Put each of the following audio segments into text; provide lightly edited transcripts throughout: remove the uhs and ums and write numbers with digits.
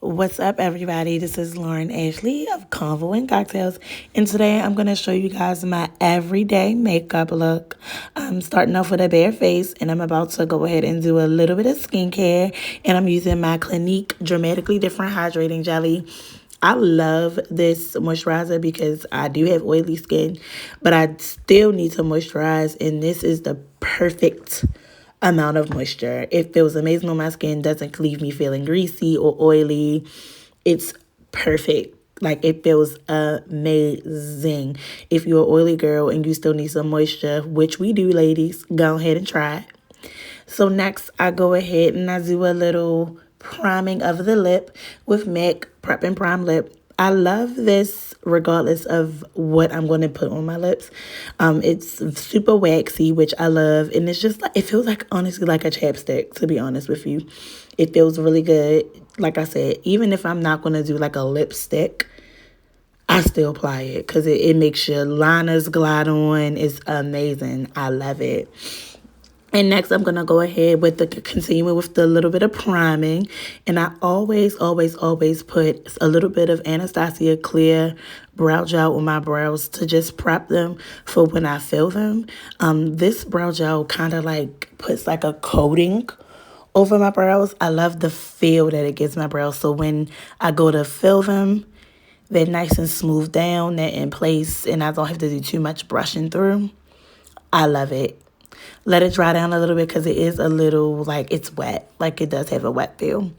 What's up, everybody? This is Lauren Ashley of Convo and Cocktails, and today I'm going to show you guys my everyday makeup look. I'm starting off with a bare face, and I'm about to go ahead and do a little bit of skincare, and I'm using my Clinique Dramatically Different Hydrating Jelly. I love this moisturizer because I do have oily skin, but I still need to moisturize, and this is the perfect amount of moisture. It feels amazing on my skin, doesn't leave me feeling greasy or oily. It's perfect. Like, it feels amazing. If you're an oily girl and you still need some moisture, which we do, ladies, go ahead and try it. So next, I go ahead and I do a little priming of the lip with MAC Prep and Prime Lip. I love this regardless of what I'm going to put on my lips. It's super waxy, which I love. And it's just like, it feels like, honestly, like a chapstick, to be honest with you. It feels really good. Like I said, even if I'm not going to do like a lipstick, I still apply it because it makes your liners glide on. It's amazing. I love it. And next, I'm going to go ahead with the concealer with the little bit of priming. And I always put a little bit of Anastasia clear brow gel on my brows to just prep them for when I fill them. This brow gel kind of like puts like a coating over my brows. I love the feel that it gives my brows. So when I go to fill them, they're nice and smooth down, they're in place, and I don't have to do too much brushing through. I love it. Let it dry down a little bit because it is a little, like, it's wet. Like, it does have a wet feel.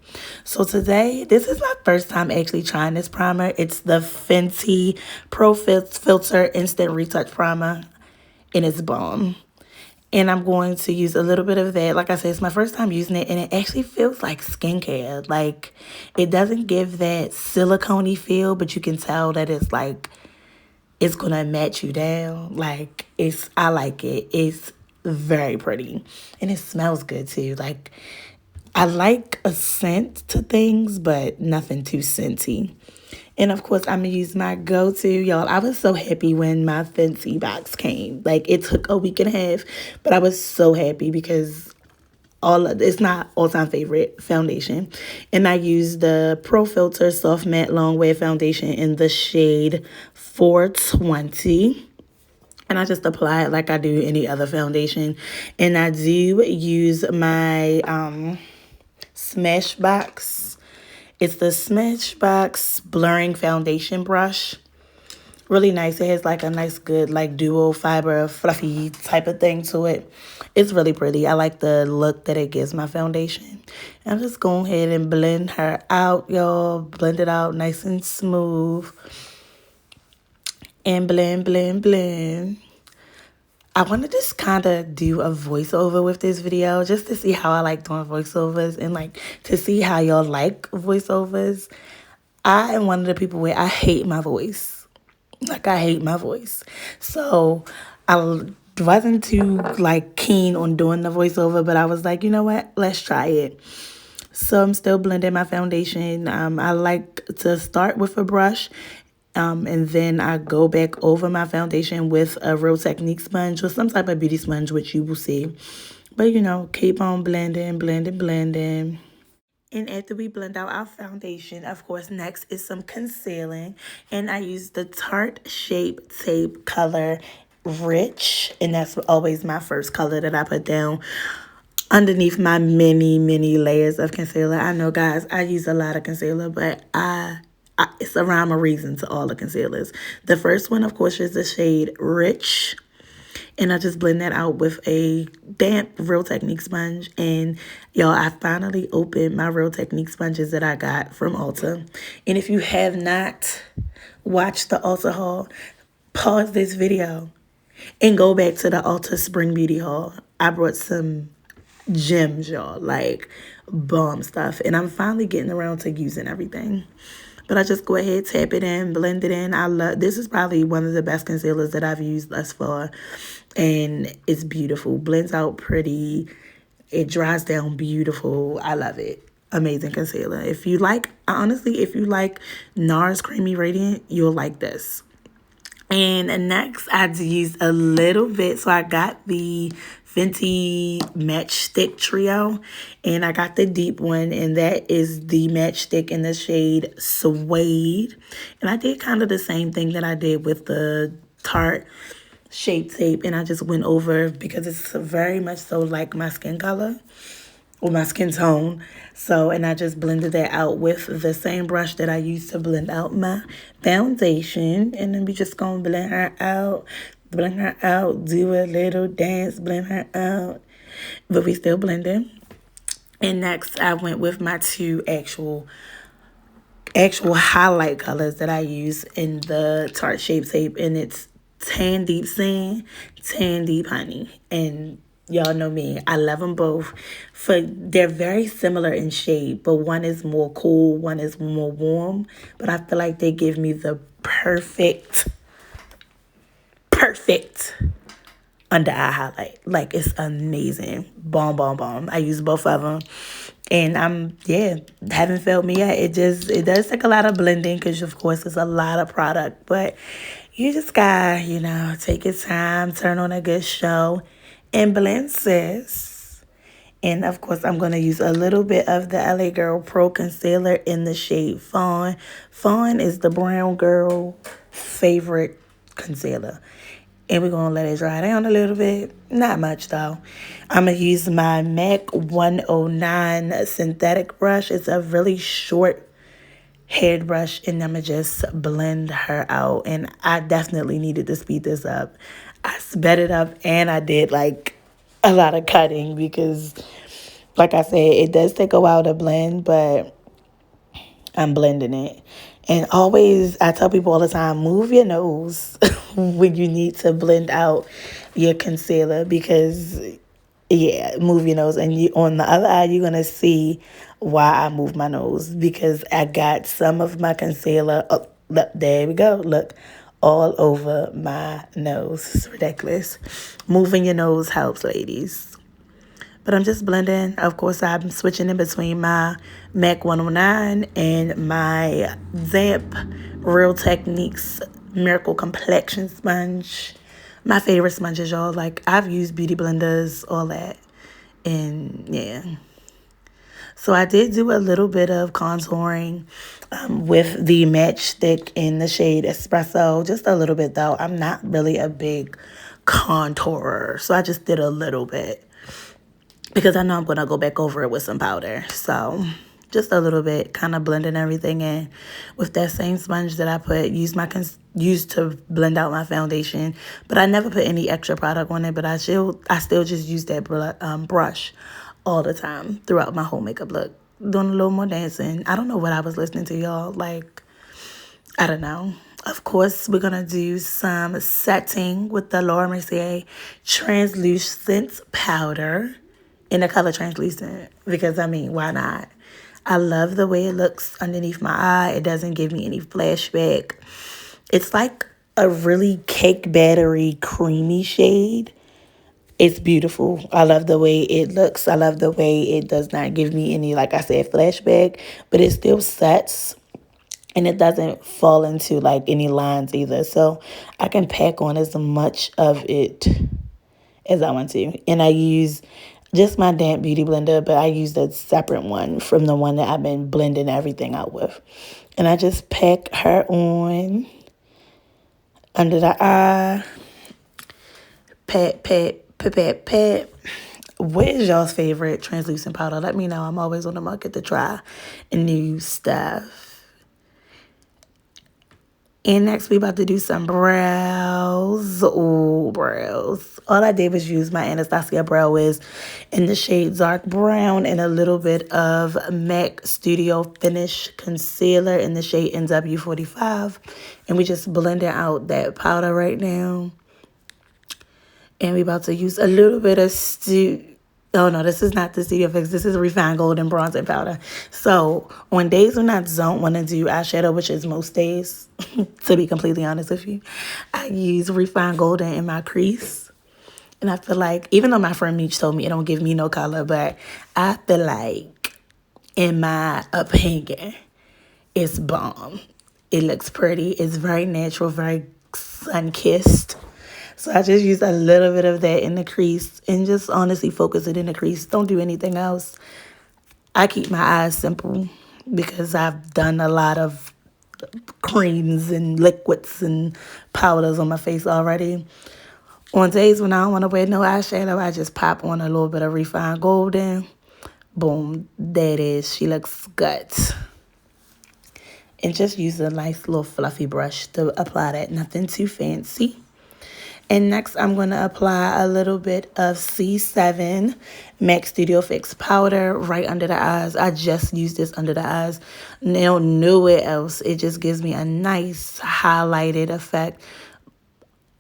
So today, this is my first time actually trying this primer. It's the Fenty Pro Filtr Instant Retouch Primer, and it's bomb. And I'm going to use a little bit of that. Like I said, it's my first time using it, and it actually feels like skincare. Like, it doesn't give that silicone-y feel, but you can tell that it's like, it's going to match you down. Like, I like it. It's very pretty, and it smells good too. Like, I like a scent to things, but nothing too scenty. And of course, I'm gonna use my go-to, y'all. I was so happy when my Fenty box came. Like, it took a week and a half, but I was so happy because it's not all-time favorite foundation. And I used the Pro Filtr Soft Matte Long Wear Foundation in the shade 420. And I just apply it like I do any other foundation. And I do use my Smashbox. It's the Smashbox Blurring Foundation Brush. Really nice. It has like a nice, good, like dual fiber, fluffy type of thing to it. It's really pretty. I like the look that it gives my foundation. And I'm just going ahead and blend her out, y'all. Blend it out nice and smooth. And blend, blend, blend. I want to just kind of do a voiceover with this video just to see how I like doing voiceovers and like to see how y'all like voiceovers. I am one of the people where I hate my voice. Like, I hate my voice. So I wasn't too like keen on doing the voiceover, but I was like, you know what? Let's try it. So I'm still blending my foundation. I like to start with a brush. And then I go back over my foundation with a Real Technique sponge or some type of beauty sponge, which you will see. But, you know, keep on blending, blending, blending. And after we blend out our foundation, of course, next is some concealing. And I use the Tarte Shape Tape color Rich. And that's always my first color that I put down underneath my many layers of concealer. I know, guys, I use a lot of concealer, but it's a rhyme or reason to all the concealers. The first one, of course, is the shade Rich. And I just blend that out with a damp Real Technique sponge. And, y'all, I finally opened my Real Technique sponges that I got from Ulta. And if you have not watched the Ulta haul, pause this video and go back to the Ulta Spring Beauty haul. I brought some gems, y'all, like bomb stuff. And I'm finally getting around to using everything. But I just go ahead, tap it in, blend it in. This is probably one of the best concealers that I've used thus far. And it's beautiful. Blends out pretty. It dries down beautiful. I love it. Amazing concealer. If you like NARS Creamy Radiant, you'll like this. And next, I used a little bit. So I got the Fenty Matchstick Trio. And I got the deep one, and that is the Matchstick in the shade Suede. And I did kind of the same thing that I did with the Tarte Shape Tape, and I just went over because it's very much so like my skin color or my skin tone. So, and I just blended that out with the same brush that I used to blend out my foundation. And then we just gonna blend her out, do a little dance, blend her out. But we still blending. And next I went with my two actual highlight colors that I use in the Tarte Shape Tape, and it's Tan Deep Sand, Tan Deep Honey. And y'all know me, I love them both. They're very similar in shade, but one is more cool, one is more warm. But I feel like they give me the perfect under eye highlight. Like, it's amazing. Bomb, bomb, bomb. I use both of them. And haven't failed me yet. It does take a lot of blending because, of course, it's a lot of product. But you just got, take your time, turn on a good show, and blend, sis. And, of course, I'm going to use a little bit of the LA Girl Pro Concealer in the shade Fawn. Fawn is the brown girl favorite concealer. And we're going to let it dry down a little bit. Not much, though. I'm going to use my MAC 109 synthetic brush. It's a really short head brush. And I'm going to just blend her out. And I definitely needed to speed this up. I sped it up and I did, a lot of cutting. Because, like I said, it does take a while to blend. But I'm blending it. And always, I tell people all the time, move your nose when you need to blend out your concealer because, move your nose. And on the other eye, you're going to see why I move my nose because I got some of my concealer, there we go, look, all over my nose. It's ridiculous. Moving your nose helps, ladies. But I'm just blending. Of course, I'm switching in between my MAC 109 and my Zamp Real Techniques Miracle Complexion Sponge. My favorite sponges, y'all. I've used beauty blenders, all that. And, yeah. So I did do a little bit of contouring with the Matchstick in the shade Espresso. Just a little bit, though. I'm not really a big contourer. So I just did a little bit. Because I know I'm going to go back over it with some powder. So, just a little bit, kind of blending everything in. With that same sponge that I used to blend out my foundation. But I never put any extra product on it. But I still just use that brush all the time throughout my whole makeup look. Doing a little more dancing. I don't know what I was listening to, y'all. I don't know. Of course, we're going to do some setting with the Laura Mercier Translucent Powder. In the color translucent, because why not? I love the way it looks underneath my eye. It doesn't give me any flashback. It's like a really cake battery creamy shade. It's beautiful. I love the way it looks. I love the way it does not give me any, like I said, flashback, but it still sets and it doesn't fall into any lines either. So I can pack on as much of it as I want to. And I use just my damp beauty blender, but I used a separate one from the one that I've been blending everything out with. And I just pack her on under the eye. Pat, pat, pat, pat, pat. What is y'all's favorite translucent powder? Let me know. I'm always on the market to try new stuff. And next, we about to do some brows. Ooh, brows. All I did was use my Anastasia Brow Wiz in the shade Dark Brown and a little bit of MAC Studio Finish Concealer in the shade NW45. And we just blended out that powder right now. And we about to use a little bit of oh, no, this is not the Studio Fix. This is Refined Golden Bronzing Powder. So, on days when I don't want to do eyeshadow, which is most days, to be completely honest with you, I use Refined Golden in my crease. And I feel like, even though my friend Meech told me it don't give me no color, but I feel like, in my opinion, it's bomb. It looks pretty. It's very natural, very sun-kissed. So I just use a little bit of that in the crease and just honestly focus it in the crease. Don't do anything else. I keep my eyes simple because I've done a lot of creams and liquids and powders on my face already. On days when I don't want to wear no eyeshadow, I just pop on a little bit of refined golden. Boom, there it is. She looks good. And just use a nice little fluffy brush to apply that. Nothing too fancy. And next, I'm going to apply a little bit of C7 MAC Studio Fix powder right under the eyes. I just use this under the eyes. Now, nowhere else. It just gives me a nice highlighted effect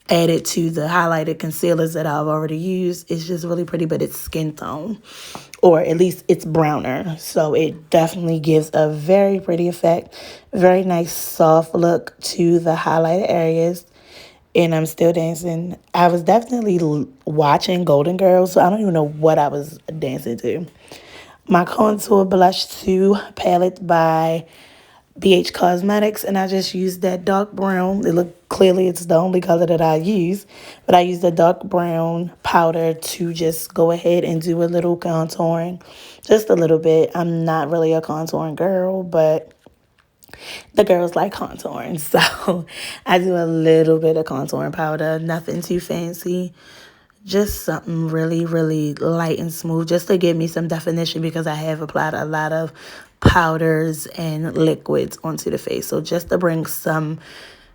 added to the highlighted concealers that I've already used. It's just really pretty, but it's skin tone, or at least it's browner. So it definitely gives a very pretty effect. Very nice soft look to the highlighted areas. And I'm still dancing. I was definitely watching Golden Girls, so I don't even know what I was dancing to. My contour blush to Palette by BH Cosmetics, and I just used that dark brown. It looked clearly it's the only color that I use, but I used the dark brown powder to just go ahead and do a little contouring, just a little bit. I'm not really a contouring girl, but the girls like contouring, so I do a little bit of contouring powder, nothing too fancy. Just something really, really light and smooth just to give me some definition because I have applied a lot of powders and liquids onto the face. So just to bring some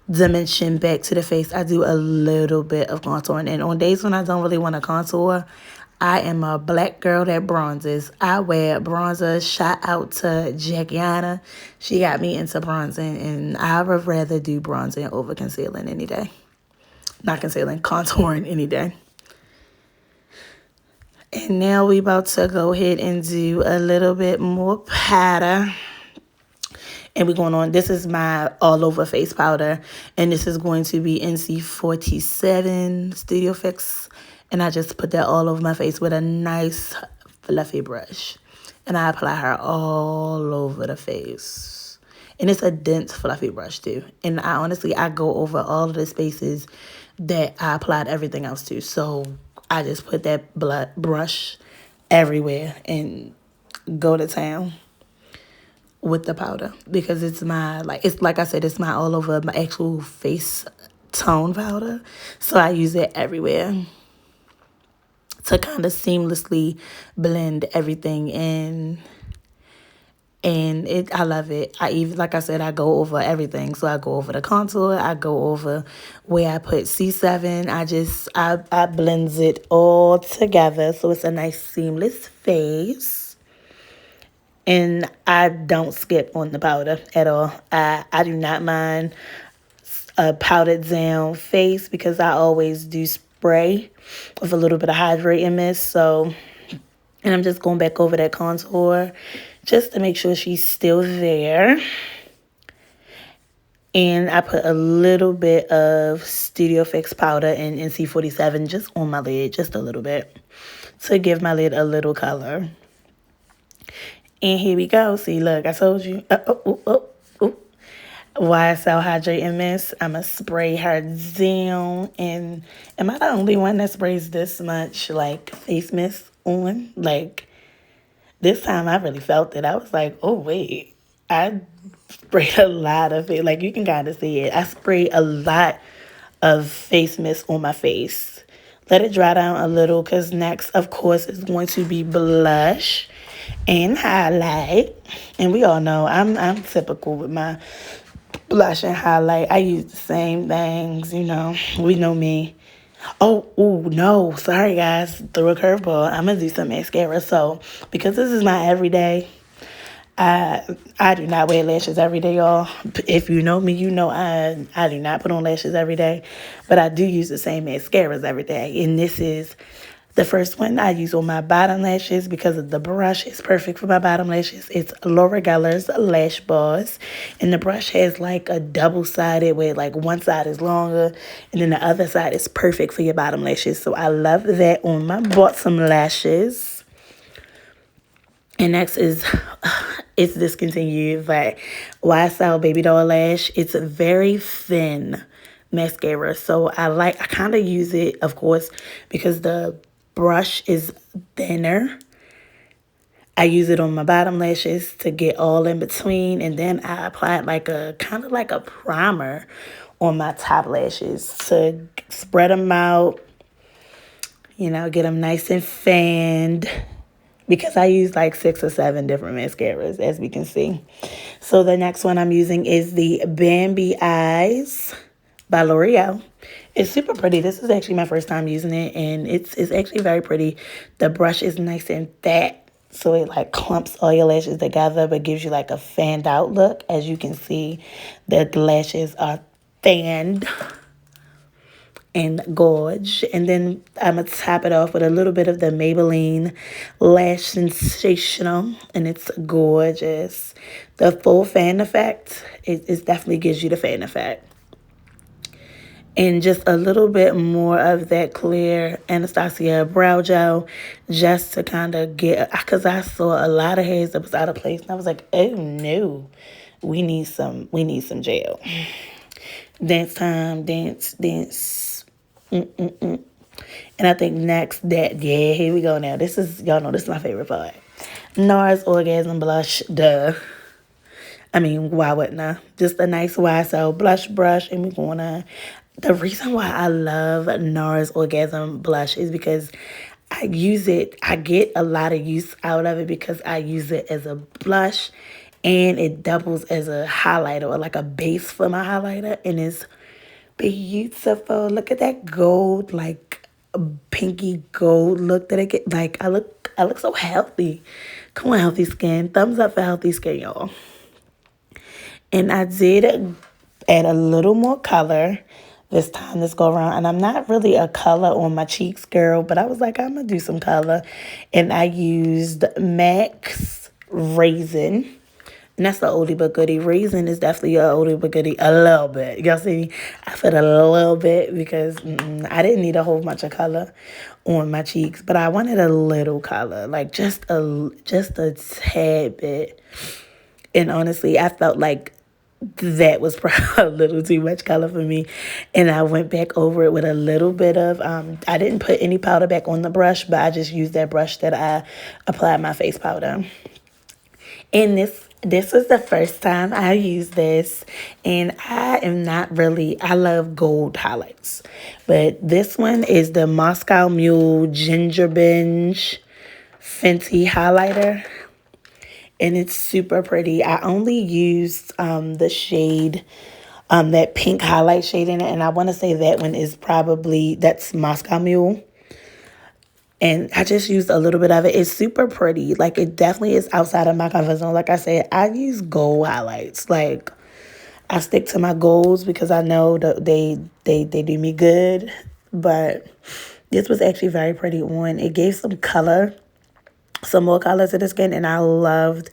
dimension back to the face, I do a little bit of contouring. And on days when I don't really want to contour, I am a black girl that bronzes. I wear bronzer. Shout out to Jackiana. She got me into bronzing, and I would rather do bronzing over concealing any day. Not concealing, contouring any day. And now we about to go ahead and do a little bit more powder. And we're going on, this is my all over face powder. And this is going to be NC47 Studio Fix. And I just put that all over my face with a nice fluffy brush. And I apply her all over the face. And it's a dense fluffy brush too. And I go over all of the spaces that I applied everything else to. So I just put that brush everywhere and go to town with the powder because it's my, like I said, it's my all over my actual face tone powder. So I use it everywhere to kind of seamlessly blend everything in. And I love it. Like I said, I go over everything. So I go over the contour. I go over where I put C7. I blends it all together. So it's a nice seamless face. And I don't skip on the powder at all. I do not mind a powdered down face because I always do spray with a little bit of hydrating mist. So, and I'm just going back over that contour just to make sure she's still there. And I put a little bit of Studio Fix powder in NC47 just on my lid, just a little bit, to give my lid a little color. And here we go. See, look, I told you. YSL Hydrating Mist. I'm going to spray her down. And am I the only one that sprays this much, face mist on? This time I really felt it. I was like, oh, wait. I sprayed a lot of it. You can kind of see it. I sprayed a lot of face mist on my face. Let it dry down a little because next, of course, is going to be blush and highlight. And we all know I'm typical with my blush and highlight. I use the same things, We know me. Oh, no. Sorry, guys. Threw a curveball. I'm going to do some mascara. So, because this is my everyday, I do not wear lashes every day, y'all. If you know me, you know I do not put on lashes every day. But I do use the same mascaras every day. And this is the first one I use on my bottom lashes because of the brush. It's perfect for my bottom lashes. It's Laura Gellar's Lash Bars. And the brush has a double-sided where one side is longer and then the other side is perfect for your bottom lashes. So I love that on my bottom lashes. And next is, it's discontinued, but YSL Babydoll Lash. It's very thin. mascara. So I kind of use it, of course, because the brush is thinner. I use it on my bottom lashes to get all in between, and then I apply it like a kind of like a primer on my top lashes to spread them out, you know, get them nice and fanned, because I use like 6 or 7 different mascaras, as we can see. So the next one I'm using is the Bambi Eyes by L'Oreal. It's super pretty. This is actually my first time using it, and it's actually very pretty. The brush is nice and fat, so it like clumps all your lashes together, but gives you like a fanned out look. As you can see, the lashes are fanned and gorge. And then I'm going to top it off with a little bit of the Maybelline Lash Sensational, and it's gorgeous. The full fan effect, it definitely gives you the fan effect. And just a little bit more of that clear Anastasia brow gel, just to kind of get, because I saw a lot of hairs that was out of place, and I was like, oh no, we need some gel. Dance time, dance. And I think next here we go now. This is, y'all know this is my favorite part. NARS Orgasm Blush, duh. I mean, why wouldn't I? Just a nice YSL blush brush, and we're gonna, the reason why I love NARS Orgasm Blush is because I use it, I get a lot of use out of it because I use it as a blush, and it doubles as a highlighter, or like a base for my highlighter, and it's beautiful. Look at that gold, like pinky gold look that I get. Like I look so healthy. Come on, healthy skin. Thumbs up for healthy skin, y'all. And I did add a little more color this time, this go around. And I'm not really a color on my cheeks, girl, but I was like, I'm gonna do some color. And I used MAC's Razin. And that's the oldie but goodie. Razin is definitely a oldie but goodie. A little bit. Y'all see, I put a little bit because I didn't need a whole bunch of color on my cheeks. But I wanted a little color. Like just a tad bit. And honestly, I felt like that was probably a little too much color for me. And I went back over it with a little bit of, I didn't put any powder back on the brush, but I just used that brush that I applied my face powder. And this was the first time I used this, and I am not really, I love gold highlights, but this one is the Moscow Mule Ginger Binge Fenty highlighter, and it's super pretty. I only used the shade, that pink highlight shade in it, and I want to say that one is probably, that's Moscow Mule. And I just used a little bit of it. It's super pretty. Like, it definitely is outside of my comfort zone. Like I said, I use gold highlights. Like, I stick to my goals because I know that they do me good. But this was actually very pretty on. It gave some color, some more color to the skin. And I loved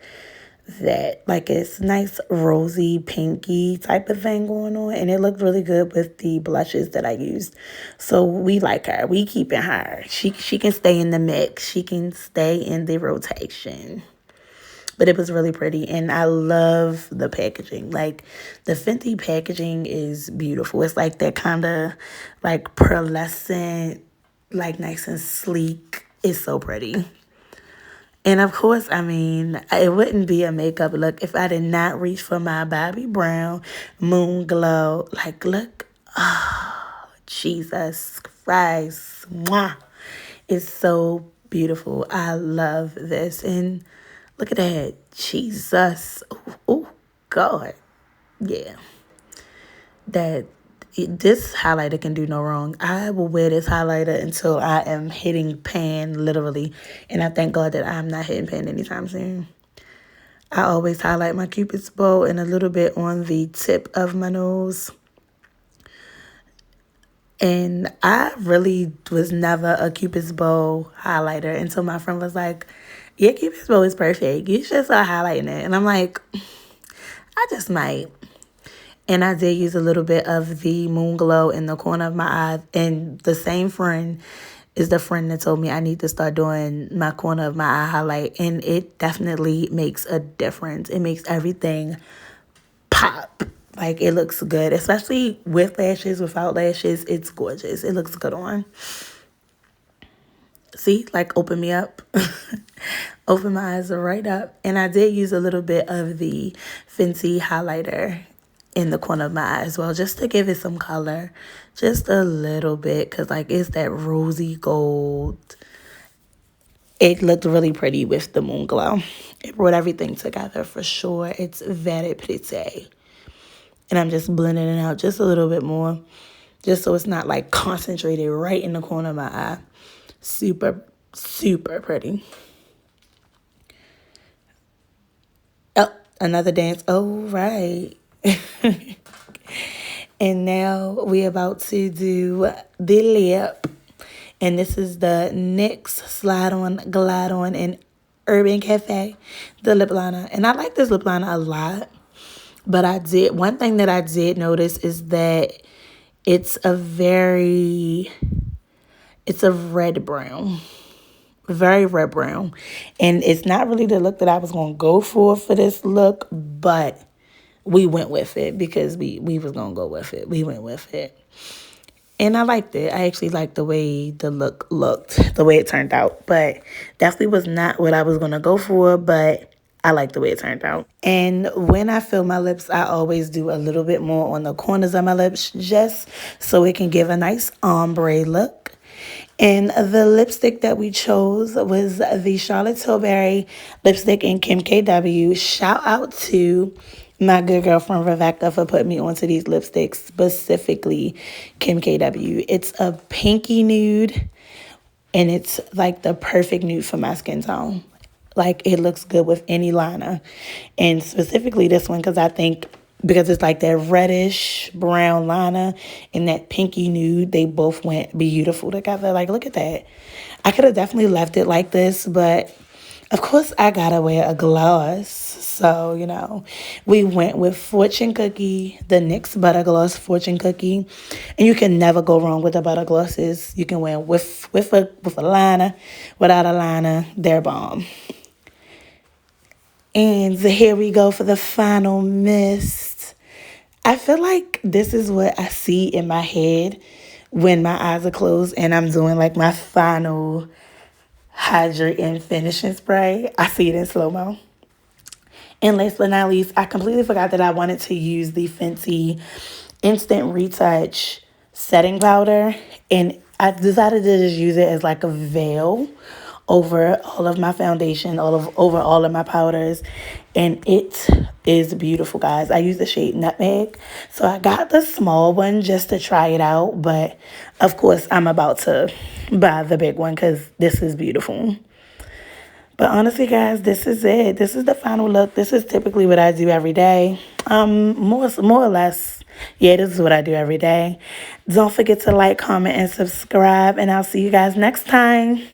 that. Like, it's nice rosy pinky type of thing going on, and it looked really good with the blushes that I used. So we like her, we keeping her. She can stay in the mix, she can stay in the rotation. But it was really pretty, and I love the packaging. Like, the Fenty packaging is beautiful. It's like that kind of like pearlescent, like nice and sleek. It's so pretty. And of course, I mean, it wouldn't be a makeup look if I did not reach for my Bobbi Brown Moon Glow. Like, look, oh, Jesus Christ. Mwah. It's so beautiful. I love this. And look at that. Jesus. Oh, God. Yeah. This highlighter can do no wrong. I will wear this highlighter until I am hitting pan, literally. And I thank God that I'm not hitting pan anytime soon. I always highlight my Cupid's bow and a little bit on the tip of my nose. And I really was never a Cupid's bow highlighter until my friend was like, yeah, Cupid's bow is perfect. You should start highlighting it. And I'm like, I just might. And I did use a little bit of the Moon Glow in the corner of my eye. And the same friend is the friend that told me I need to start doing my corner of my eye highlight. And it definitely makes a difference. It makes everything pop. Like, it looks good, especially with lashes, without lashes. It's gorgeous. It looks good on. See, like, open me up. Open my eyes right up. And I did use a little bit of the Fenty highlighter in the corner of my eye as well, just to give it some color. Just a little bit, because, like, it's that rosy gold. It looked really pretty with the moon glow. It brought everything together for sure. It's very pretty. And I'm just blending it out just a little bit more, just so it's not, like, concentrated right in the corner of my eye. Super, super pretty. Oh, another dance. Oh, right. And now we're about to do the lip. And this is the NYX Slide On, Glide On, and Urban Cafe, the lip liner. And I like this lip liner a lot. But one thing that I did notice is that it's a red brown. Very red brown. And it's not really the look that I was going to go for this look, but we went with it because we was going to go with it. We went with it. And I liked it. I actually liked the way the look looked, the way it turned out. But definitely was not what I was going to go for, but I like the way it turned out. And when I fill my lips, I always do a little bit more on the corners of my lips, just so it can give a nice ombre look. And the lipstick that we chose was the Charlotte Tilbury lipstick in Kim KW. Shout out to my good girlfriend Rebecca for putting me onto these lipsticks, specifically Kim KW. It's a pinky nude, and it's like the perfect nude for my skin tone. Like, it looks good with any liner. And specifically this one, because it's like that reddish brown liner and that pinky nude, they both went beautiful together. Like, look at that. I could have definitely left it like this, but of course I gotta wear a gloss. So, we went with Fortune Cookie, the NYX Butter Gloss Fortune Cookie. And you can never go wrong with the butter glosses. You can wear them with a liner, without a liner. They're bomb. And here we go for the final mist. I feel like this is what I see in my head when my eyes are closed and I'm doing like my final hydrate and finishing spray. I see it in slow-mo. And last but not least, I completely forgot that I wanted to use the Fenty Instant Retouch setting powder. And I decided to just use it as like a veil over all of my foundation, over all of my powders. And it is beautiful, guys. I use the shade Nutmeg. So I got the small one just to try it out. But, of course, I'm about to buy the big one because this is beautiful. But honestly, guys, this is it. This is the final look. This is typically what I do every day. More or less. Yeah, this is what I do every day. Don't forget to like, comment, and subscribe. And I'll see you guys next time.